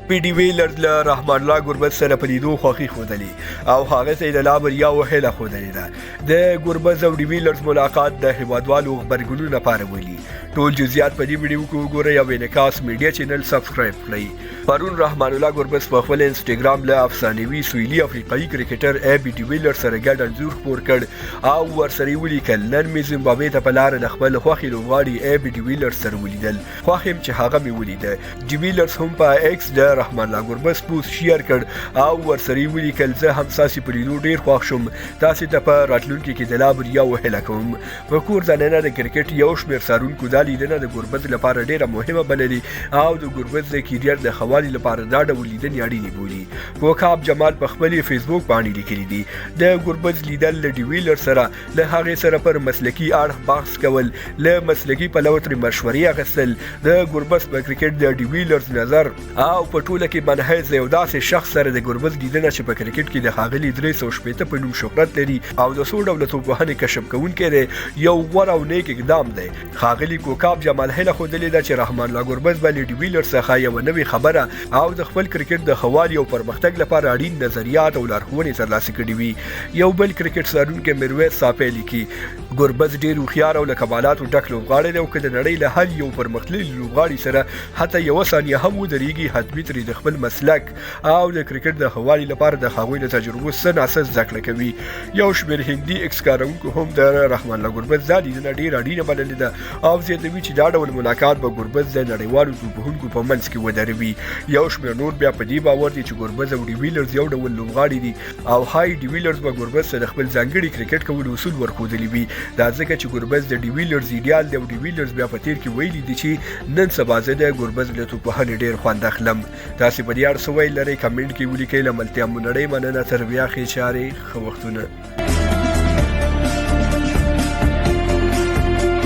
پی ډي ویلرز له رحمان الله ګربز سره په لیدو خوښي ښودلې او هغه ته د لا بریا او هیله ښودلې ده. د ګربز او ډي ویلرز ملاقات د هیوادوالو غبرګونونو لپاره ولي. ټول جزئیات په دې ویډیو کې وګورئ او انعکاس میډیا چینل سبسکرایب کړئ. پرون رحمان الله ګربز په خپل انسټاګرام له افسانوي سویلي افریقایي کرکټر اے بي ډي ویلرز سره ګډ انځور خپور کړ او ورسره ولیکل نن مې زیمبابوې ته په لاره د خپل خوښې لوبغاړي اے بي ډي ویلرز سره ولیدل. خوښ یم چې هغه مې ولیده. ډي ویلرز هم په ایکس د رحمان الله ګربز پوسټ شیر کړ او ورسره ولیکل زه هم ساسي په لیدو ډیر خوښ شوم. تاسو ته په راتلونکي کې د لا بریا او هیله کوم. په کور ځاننه د کرکټ یو شمېر څارونکو دا لیدنه د ګربز لپاره ډیره مهمه بللې او د ګربز د کیریر د ښه والي لپاره دا ډول لیدنې اړینې بولي. کوکاب جمال په خپل فیسبوک باندې لیکلي دي د ګربز لیدل له ډي ویلر سره له هغې سره پر مسلکي اړخ بحث کول له مسلکي پلوه ترې مشورې اخیستل د ګربز په کرکټ د ډي ویلرز نظر او په ټوله کې منحیز یو داسې شخص سره د ګربز لیدنه چې په کرکټ کې د ښاغلي 360 په نوم شهرت لري او د څو ډوله توپوهنې کشف کوونکی دی یو غوره او نیک اقدام دی. ښاغلي کوکاب جمال هیله ښودلې ده چې رحمان الله ګربز به له ډي ویلر څخه یوه نوې خبره او د خپل کرکټ د ښه والي او پرمختګ لپاره اړین نظریات او لارښوونې ترلاسه کړي وي. یو بل کرکټ څارونکی میرویس صافی لیکي ګربز ډیر هوښیار او له کمالاتو ډک لوبغاړی دی او که د نړۍ له هر یو پرمختللي لوبغاړي سره حتی یوه ثانیه هم ودرېږي حتمي ترې د خپل مسلک او د کرکټ د ښه والي لپاره د هغوی له تجربو څه ناڅه زده کړه کوي. یو شمېر هندي ایکس کارونکو هم د رحمان الله ګربز دا لیدنه ډېره اړینه بللې ده او زیاتوي چې دا ډول ملاقات به ګربز د نړیوالو توپوهونکو په منځ کې ودروي. یو شمېر نور بیا په دې باور دي چې ګربز او ډي ویلرز یو ډول لوبغاړي دي او های ډي ویلرز به ګربز ته د خپل ځانګړي کرکټ کولو اصول ورښودلي وي. دا ځکه چې ګربز د ډي ویلرز ایډیال دی او ډي ویلرز بیا په تیر کې ویلي دي چې نن سبا زه د ګربز له توپوهنې ډېر خوند اخلم. تاسې په دې اړه څه ویل لرئ کمنټ کې ولیکئ. له ملتیا مو نړۍ مننه. تر بیا ښې چارې ښه وختونه.